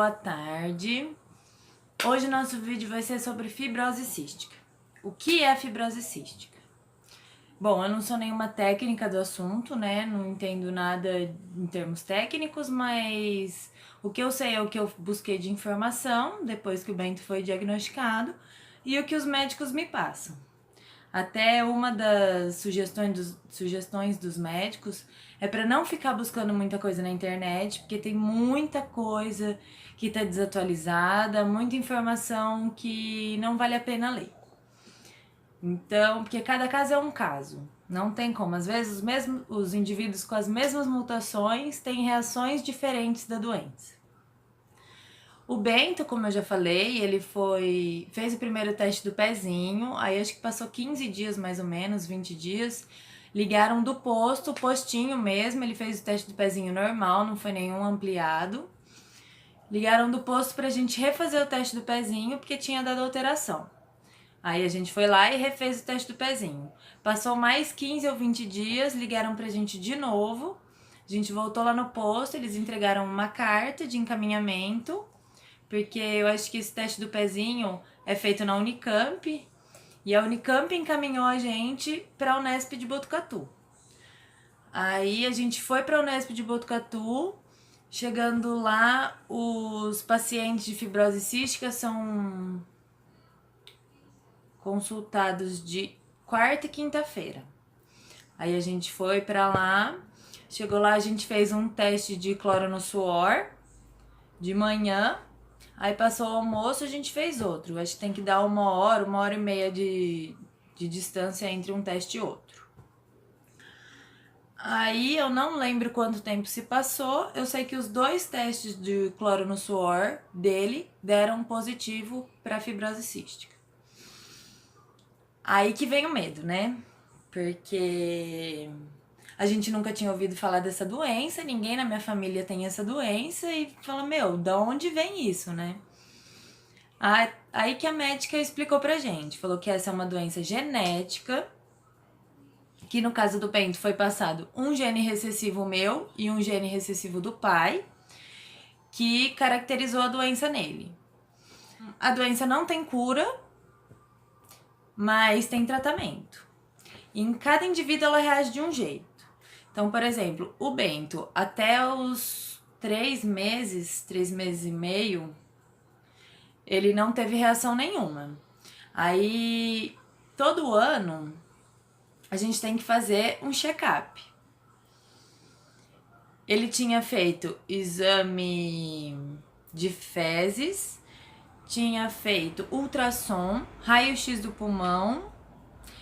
boa tarde. Hoje o nosso vídeo vai ser sobre fibrose cística. O que é fibrose cística? Bom, eu não sou nenhuma técnica do assunto, né? Não entendo nada em termos técnicos, mas o que eu sei é o que eu busquei de informação depois que o Bento foi diagnosticado e o que os médicos me passam. Até uma das sugestões dos médicos é para não ficar buscando muita coisa na internet, porque tem muita coisa que está desatualizada, muita informação que não vale a pena ler. Então, porque cada caso é um caso, não tem como. Às vezes os indivíduos com as mesmas mutações têm reações diferentes da doença. O Bento, como eu já falei, ele fez o primeiro teste do pezinho, aí acho que passou 15 dias mais ou menos, 20 dias. Ligaram do posto, o postinho mesmo, ele fez o teste do pezinho normal, não foi nenhum ampliado. Ligaram do posto pra gente refazer o teste do pezinho, porque tinha dado alteração. Aí a gente foi lá e refez o teste do pezinho. Passou mais 15 ou 20 dias, ligaram pra gente de novo. A gente voltou lá no posto, eles entregaram uma carta de encaminhamento, porque eu acho que esse teste do pezinho é feito na Unicamp, e a Unicamp encaminhou a gente para a Unesp de Botucatu. Aí a gente foi para a Unesp de Botucatu, chegando lá, os pacientes de fibrose cística são consultados de quarta e quinta-feira. Aí a gente foi para lá, chegou lá, a gente fez um teste de cloro no suor de manhã. Aí passou o almoço, a gente fez outro. Acho que tem que dar 1 hora e meia de distância entre um teste e outro. Aí eu não lembro quanto tempo se passou. Eu sei que os 2 testes de cloro no suor dele deram positivo para fibrose cística. Aí que vem o medo, né? Porque a gente nunca tinha ouvido falar dessa doença, ninguém na minha família tem essa doença e fala, meu, da onde vem isso, né? Aí que a médica explicou pra gente, falou que essa é uma doença genética, que no caso do Bento foi passado um gene recessivo meu e um gene recessivo do pai, que caracterizou a doença nele. A doença não tem cura, mas tem tratamento. E em cada indivíduo ela reage de um jeito. Então, por exemplo, o Bento, até os 3 meses e meio, ele não teve reação nenhuma. Aí, todo ano, a gente tem que fazer um check-up. Ele tinha feito exame de fezes, tinha feito ultrassom, raio-x do pulmão,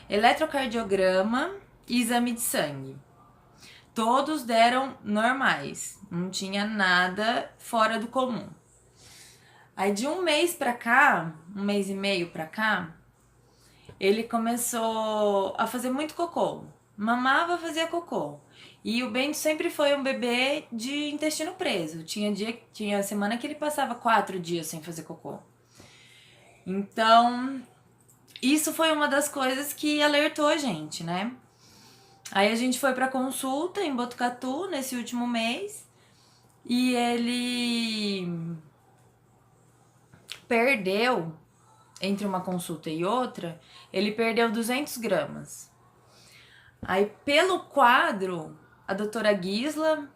eletrocardiograma e exame de sangue. Todos deram normais, não tinha nada fora do comum. Aí de um mês pra cá, 1 mês e meio pra cá, ele começou a fazer muito cocô. Mamava, fazia cocô. E o Bento sempre foi um bebê de intestino preso. Tinha semana que ele passava 4 dias sem fazer cocô. Então, isso foi uma das coisas que alertou a gente, né? Aí a gente foi pra consulta em Botucatu nesse último mês. E ele perdeu, entre uma consulta e outra, ele perdeu 200 gramas. Aí, pelo quadro, a doutora Gisla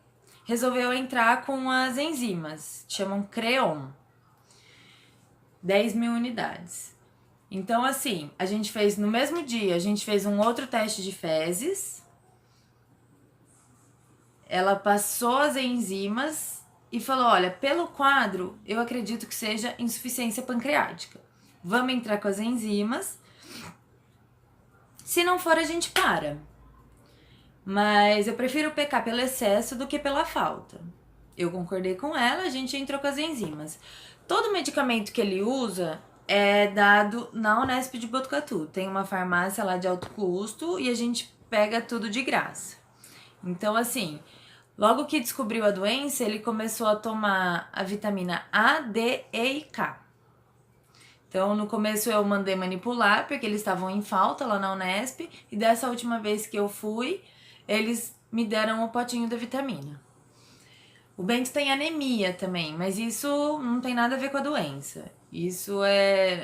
resolveu entrar com as enzimas, chamam CREON, 10.000 unidades. Então, assim, a gente fez no mesmo dia, a gente fez um outro teste de fezes, ela passou as enzimas e falou, olha, pelo quadro, eu acredito que seja insuficiência pancreática. Vamos entrar com as enzimas. Se não for, a gente para. Mas eu prefiro pecar pelo excesso do que pela falta. Eu concordei com ela, a gente entrou com as enzimas. Todo medicamento que ele usa é dado na Unesp de Botucatu. Tem uma farmácia lá de alto custo e a gente pega tudo de graça. Então, assim, logo que descobriu a doença, ele começou a tomar a vitamina A, D, E e K. Então, no começo eu mandei manipular, porque eles estavam em falta lá na Unesp, e dessa última vez que eu fui, eles me deram um potinho da vitamina. O Bento tem anemia também, mas isso não tem nada a ver com a doença.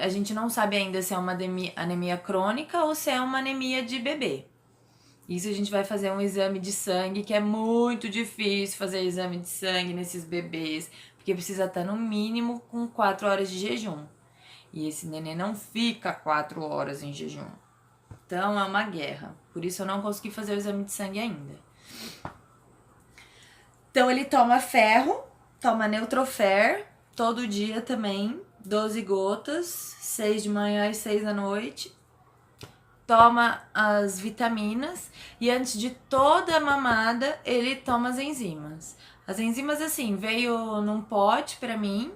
A gente não sabe ainda se é uma anemia crônica ou se é uma anemia de bebê. Isso a gente vai fazer um exame de sangue, que é muito difícil fazer exame de sangue nesses bebês, porque precisa estar no mínimo com 4 horas de jejum. E esse neném não fica 4 horas em jejum. Então é uma guerra. Por isso eu não consegui fazer o exame de sangue ainda. Então ele toma ferro, toma Neutrofer todo dia também, 12 gotas, 6 de manhã e 6 da noite. Toma as vitaminas e antes de toda a mamada ele toma as enzimas. As enzimas assim, veio num pote pra mim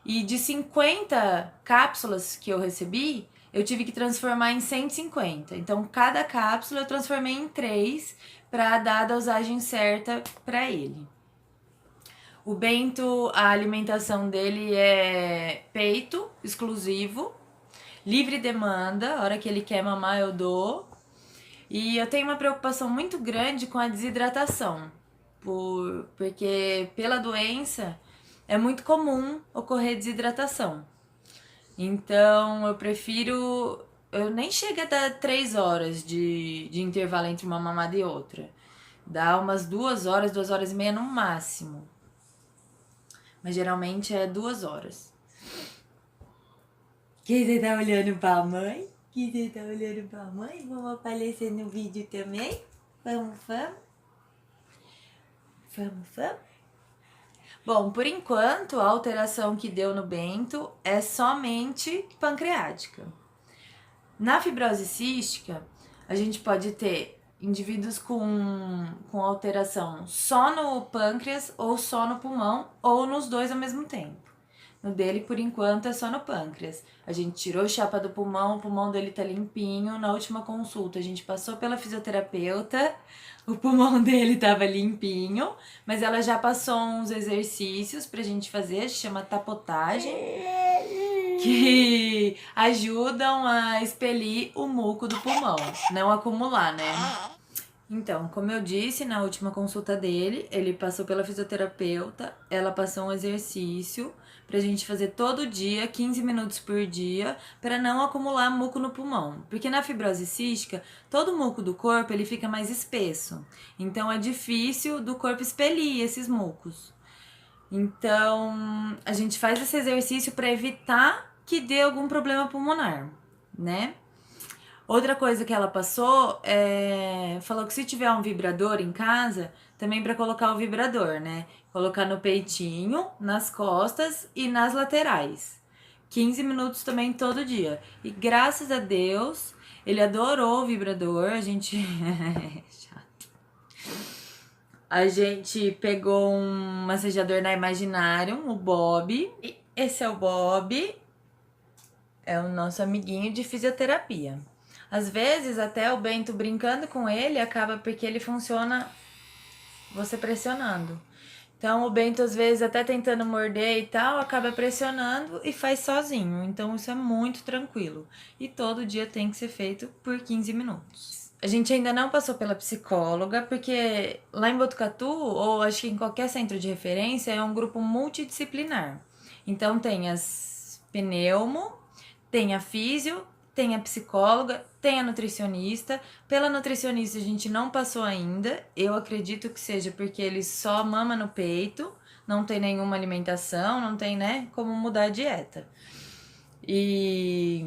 e de 50 cápsulas que eu recebi, eu tive que transformar em 150. Então cada cápsula eu transformei em 3 para dar a dosagem certa para ele. O Bento, a alimentação dele é peito exclusivo, livre demanda, a hora que ele quer mamar eu dou. E eu tenho uma preocupação muito grande com a desidratação, porque pela doença é muito comum ocorrer desidratação. Então eu prefiro. Eu nem chego a dar 3 horas de intervalo entre uma mamada e outra. Dá umas 2 horas, 2 horas e meia no máximo. Mas geralmente é 2 horas. Quem você tá olhando pra mãe? Quem você tá olhando pra mãe? Vamos aparecer no vídeo também? Vamos, vamos? Vamos, vamos? Bom, por enquanto, a alteração que deu no Bento é somente pancreática. Na fibrose cística, a gente pode ter indivíduos com alteração só no pâncreas ou só no pulmão ou nos dois ao mesmo tempo. No dele, por enquanto, é só no pâncreas. A gente tirou chapa do pulmão, o pulmão dele tá limpinho. Na última consulta, a gente passou pela fisioterapeuta, o pulmão dele tava limpinho, mas ela já passou uns exercícios pra gente fazer, chama tapotagem, que ajudam a expelir o muco do pulmão, não acumular, né? Então, como eu disse, na última consulta dele, ele passou pela fisioterapeuta, ela passou um exercício pra gente fazer todo dia, 15 minutos por dia, para não acumular muco no pulmão. Porque na fibrose cística, todo o muco do corpo ele fica mais espesso. Então é difícil do corpo expelir esses mucos. Então, a gente faz esse exercício para evitar que dê algum problema pulmonar, né? Outra coisa que ela passou falou que se tiver um vibrador em casa, também para colocar o vibrador, né? Colocar no peitinho, nas costas e nas laterais. 15 minutos também todo dia. E graças a Deus, ele adorou o vibrador. A gente A gente pegou um massageador na Imaginarium, o Bob. E esse é o Bob. É o nosso amiguinho de fisioterapia. Às vezes, até o Bento brincando com ele, acaba porque ele funciona você pressionando. Então, o Bento, às vezes, até tentando morder e tal, acaba pressionando e faz sozinho. Então, isso é muito tranquilo. E todo dia tem que ser feito por 15 minutos. A gente ainda não passou pela psicóloga, porque lá em Botucatu, ou acho que em qualquer centro de referência, é um grupo multidisciplinar. Então, tem as pneumo, tem a físio, tem a psicóloga, tem a nutricionista. Pela nutricionista a gente não passou ainda. Eu acredito que seja porque ele só mama no peito, não tem nenhuma alimentação, não tem, né, como mudar a dieta. E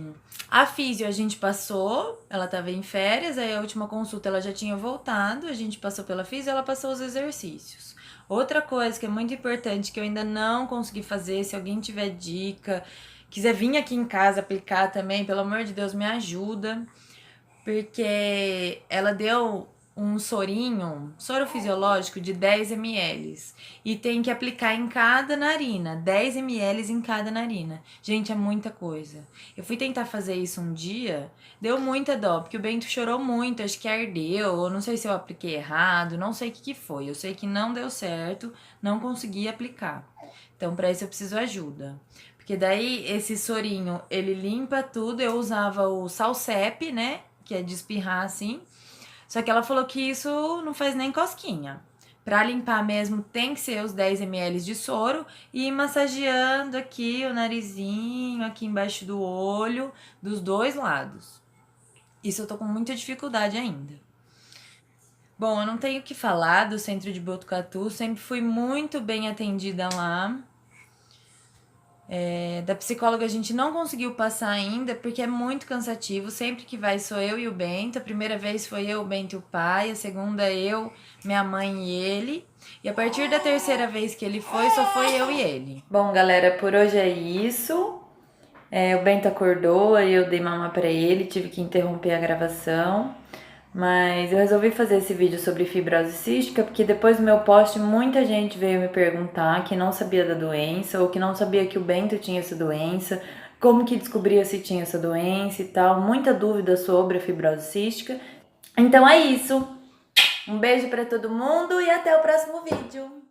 a físio a gente passou, ela tava em férias, aí a última consulta ela já tinha voltado, a gente passou pela físio, ela passou os exercícios. Outra coisa que é muito importante que eu ainda não consegui fazer, se alguém tiver dica, quiser vir aqui em casa aplicar também, pelo amor de Deus, me ajuda. Porque ela deu um soro fisiológico de 10 ml. E tem que aplicar em cada narina, 10 ml em cada narina. Gente, é muita coisa. Eu fui tentar fazer isso um dia, deu muita dó, porque o Bento chorou muito, acho que ardeu, ou não sei se eu apliquei errado, não sei o que foi. Eu sei que não deu certo, não consegui aplicar. Então, para isso eu preciso ajuda. Porque daí esse sorinho, ele limpa tudo. Eu usava o Salsep, né? Que é de espirrar assim. Só que ela falou que isso não faz nem cosquinha. Para limpar mesmo tem que ser os 10 ml de soro e ir massageando aqui o narizinho, aqui embaixo do olho, dos dois lados. Isso eu tô com muita dificuldade ainda. Bom, eu não tenho o que falar do centro de Botucatu, sempre fui muito bem atendida lá. Da psicóloga a gente não conseguiu passar ainda, porque é muito cansativo. Sempre que vai sou eu e o Bento. A primeira vez foi eu, o Bento e o pai. A segunda eu, minha mãe e ele. E a partir da terceira vez que ele foi, só foi eu e ele. Bom, galera, por hoje é isso. O Bento acordou, aí eu dei mama pra ele, tive que interromper a gravação. Mas eu resolvi fazer esse vídeo sobre fibrose cística porque depois do meu post muita gente veio me perguntar que não sabia da doença ou que não sabia que o Bento tinha essa doença, como que descobria se tinha essa doença e tal, muita dúvida sobre a fibrose cística. Então é isso. Um beijo pra todo mundo e até o próximo vídeo.